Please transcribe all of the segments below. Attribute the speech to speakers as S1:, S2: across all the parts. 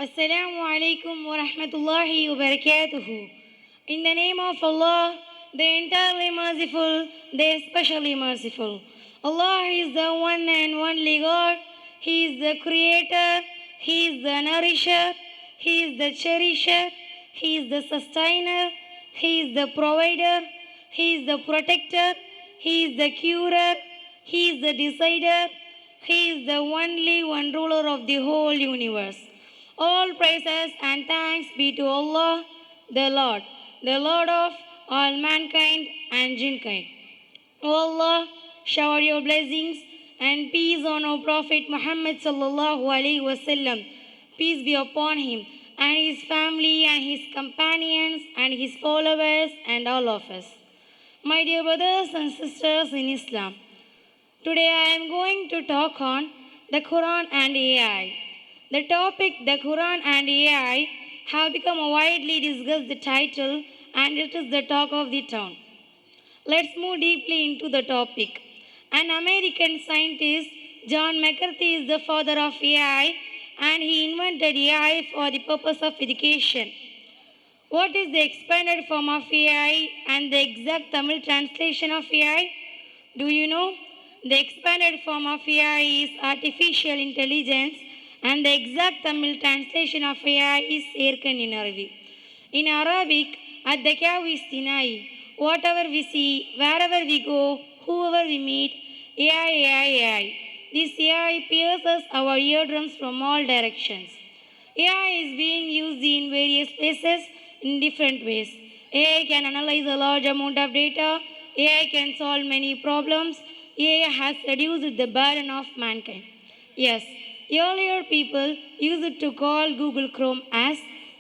S1: Assalamu alaikum wa rahmatullahi wa barakatuhu. In the name of Allah, the entirely merciful, the especially merciful. Allah is the one and only God. He is the creator. He is the nourisher. He is the cherisher. He is the sustainer. He is the provider. He is the protector. He is the curer. He is the decider. He is the only one ruler of the whole universe. All praises and thanks be to Allah, the Lord of all mankind and jinkind. O Allah, shower your blessings and peace on our Prophet Muhammad sallallahu alaihi wasallam. Peace be upon him and his family and his companions and his followers and all of us. My dear brothers and sisters in Islam, today I am going to talk on the Quran and AI. The topic, the Quran and AI, have become a widely discussed title and it is the talk of the town. Let's move deeply into the topic. An American scientist, John McCarthy, is the father of AI and he invented AI for the purpose of education. What is the expanded form of AI and the exact Tamil translation of AI? Do you know? The expanded form of AI is artificial intelligence and the exact Tamil translation of AI is Erkan in Arabic. In Arabic, Ad-Dakya is Tinai. Whatever we see, wherever we go, whoever we meet, AI, AI, AI. This AI pierces our eardrums from all directions. AI is being used in various places in different ways. AI can analyze a large amount of data. AI can solve many problems. AI has reduced the burden of mankind. Yes, earlier people used to call Google Chrome as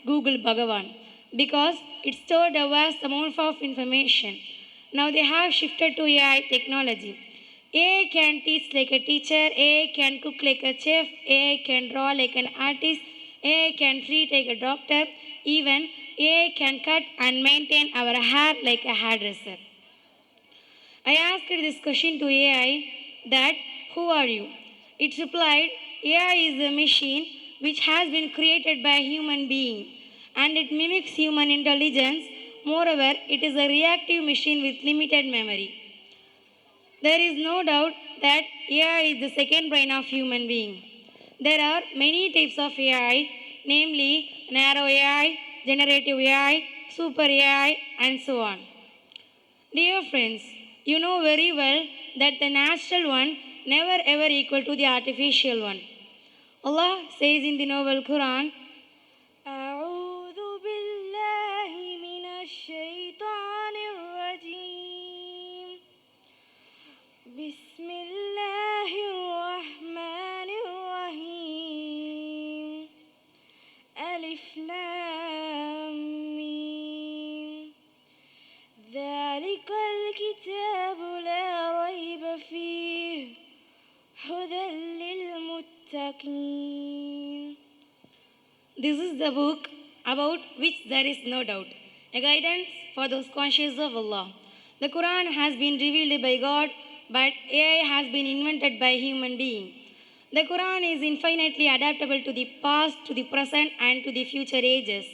S1: Google Bhagavan because it stored a vast amount of information. Now they have shifted to AI technology. AI can teach like a teacher, AI can cook like a chef, AI can draw like an artist, AI can treat like a doctor, even AI can cut and maintain our hair like a hairdresser. I asked this question to AI that, who are you? It replied, AI is a machine which has been created by a human being and it mimics human intelligence. Moreover, it is a reactive machine with limited memory. There is no doubt that AI is the second brain of human being. There are many types of AI, namely narrow AI, generative AI, super AI, and so on. Dear friends, you know very well that the natural one never ever equal to the artificial one. Allah says in the noble Quran, أعوذ بالله من الشيطان الرجيم بسم الله الرحمن الرحيم ألف لام ميم ذلك الكتاب لا ريب فيه هدى للمتقين. This is the book about which there is no doubt, a guidance for those conscious of Allah. The Quran has been revealed by God, but AI has been invented by human being. The Quran is infinitely adaptable to the past, to the present, and to the future ages.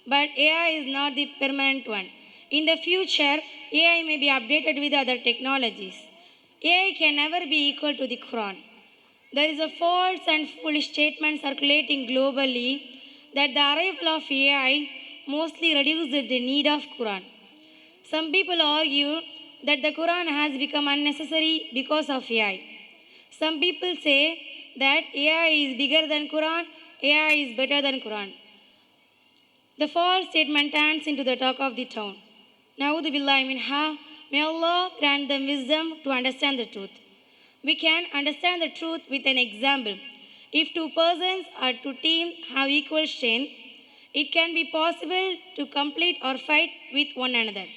S1: But AI is not the permanent one. In the future, AI may be updated with other technologies. AI can never be equal to the Quran. There is a false and foolish statement circulating globally that the arrival of AI mostly reduced the need of Quran. Some people argue that the Quran has become unnecessary because of AI. Some people say that AI is bigger than Quran, AI is better than Quran. The false statement turns into the talk of the town. Na'udhu billahi minha. May Allah grant them wisdom to understand the truth. We can understand the truth with an example. If two persons or two teams have equal strength, it can be possible to complete or fight with one another.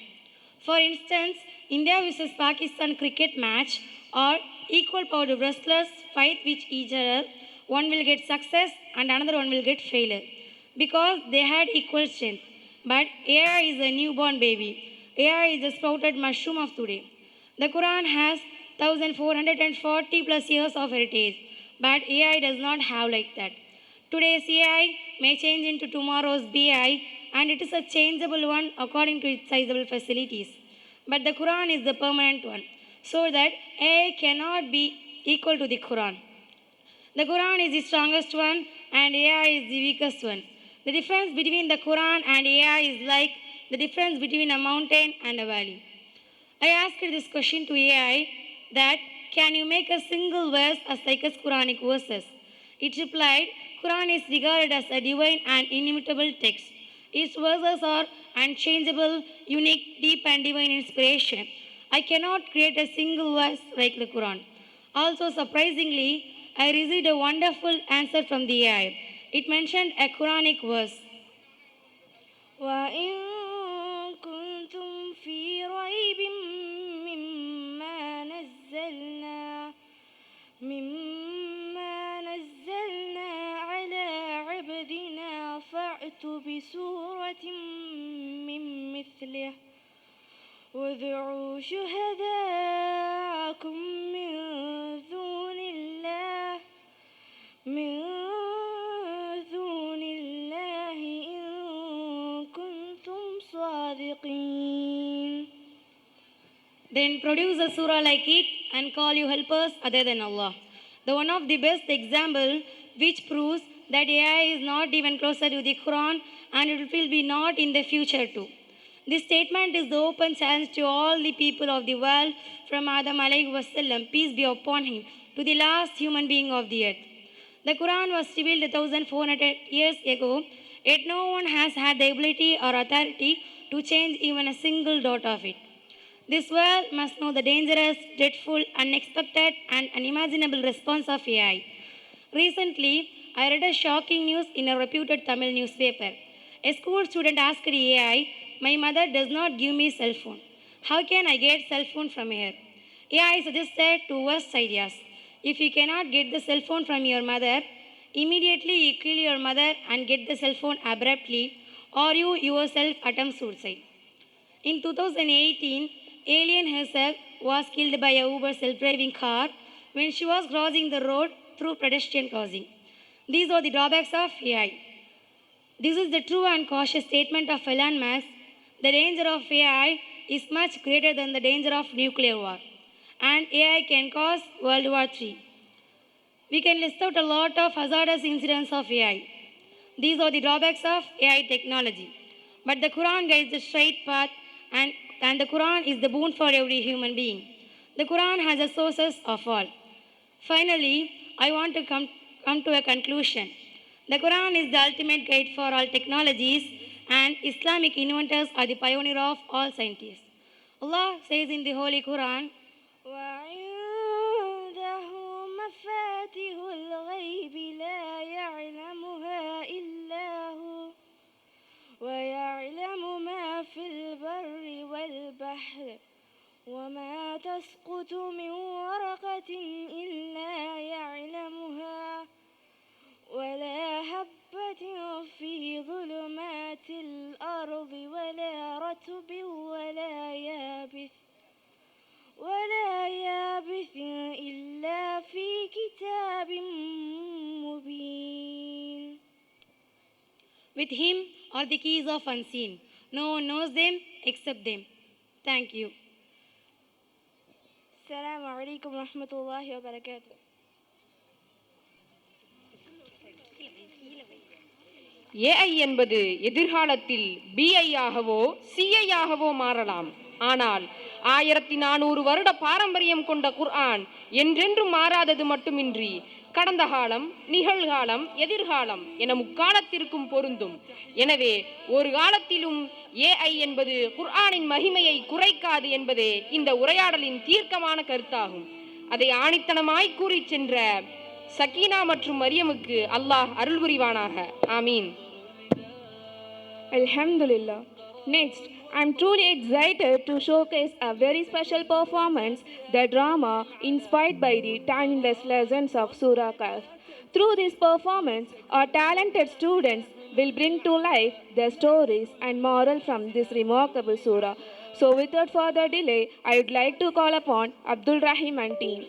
S1: For instance, India vs Pakistan cricket match or equal powered wrestlers fight with each other, one will get success and another one will get failure because they had equal strength. But AI is a newborn baby. AI is the sprouted mushroom of today. The Quran has 1440 plus years of heritage, but AI does not have like that. Today's AI may change into tomorrow's BI, and it is a changeable one according to its sizable facilities. But the Quran is the permanent one, so that AI cannot be equal to the Quran. The Quran is the strongest one and AI is the weakest one. The difference between the Quran and AI is like the difference between a mountain and a valley. I asked this question to AI that can you make a single verse as like as Quranic verses? It replied, Quran is regarded as a divine and inimitable text. Its verses are unchangeable, unique, deep and divine inspiration. I cannot create a single verse like the Quran. Also, surprisingly, I received a wonderful answer from the AI. It mentioned a Quranic verse. وَإِن كُنتُمْ فِي رَيْبٍ مما نزلنا على عبدنا فأتوا بسورة من مثله وادعوا شهداءكم من دون الله إن كنتم صادقين. Then produce a surah like it and call you helpers other than Allah. The one of the best example which proves that AI is not even closer to the Quran and it will be not in the future too. This statement is the open challenge to all the people of the world from Adam alayhi wasallam, peace be upon him, to the last human being of the earth. The Quran was revealed 1400 years ago, yet no one has had the ability or authority to change even a single dot of it. This world must know the dangerous, dreadful, unexpected, and unimaginable response of AI. Recently, I read a shocking news in a reputed Tamil newspaper. A school student asked AI, "My mother does not give me cell phone. How can I get cell phone from her?" AI suggested two worst ideas. If you cannot get the cell phone from your mother, immediately you kill your mother and get the cell phone abruptly, or you yourself attempt suicide. In 2018, Alien herself was killed by a Uber self-driving car when she was crossing the road through pedestrian crossing. These are the drawbacks of AI. This is the true and cautious statement of Elon Musk. The danger of AI is much greater than the danger of nuclear war, and AI can cause World War III. We can list out a lot of hazardous incidents of AI. These are the drawbacks of AI technology. But the Quran guides the straight path, and the Quran is the boon for every human being. The Quran has the sources of all. Finally, I want to come to a conclusion. The Quran is the ultimate guide for all technologies, and Islamic inventors are the pioneer of all scientists. Allah says in the Holy Quran, وَعِندَهُ مَفَاتِحُ الْغَيْبِ لَا يَعْلَمُهَا إِلَّا هُوَ وَيَعْلَمُ مَا فِي الْبَرِّ وَالْبَحْرِ وَمَا تَسْقُطُ مِنْ وَرَقَةٍ إِلَّا يَعْلَمُهَا وَلَا حَبَّةٍ فِي ظُلُمَاتِ الْأَرْضِ وَلَا رَطْبٍ وَلَا يَابِسٍ إِلَّا فِي كِتَابٍ مُبِينٍ. With him are the keys of unseen. No one knows them except them. Thank you. Assalamu alaikum wa rahmatullahi wa barakatuh.
S2: AI என்பது எதிர்காலத்தில் BI ஆகவோ CI ஆகவோ மாறலாம். ஆனால் 1400 வருட பாரம்பரியம் கொண்ட குர்ஆன் என்றென்றும் மாறாதது மட்டுமின்றி கடந்த காலம், நிகழ்காலம், எதிர்காலம் என முக்காலத்திற்கும் பொருந்தும். எனவே ஒரு காலத்திலும் AI என்பது குர்ஆனின் மகிமையை குறைக்காது என்பதே இந்த உரையாடலின் தீர்க்கமான கருத்தாகும். அதை ஆணித்தனமாய் கூறி சென்ற சக்கீனா மற்றும் மரியமுக்கு அல்லாஹ் அருள் புரிவானாக. ஆமீன்.
S3: Alhamdulillah. Next, I am truly excited to showcase a very special performance, the drama inspired by the timeless lessons of Surah Kahf. Through this performance, our talented students will bring to life the stories and moral from this remarkable surah. So without further delay, I would like to call upon Abdul Rahim and team.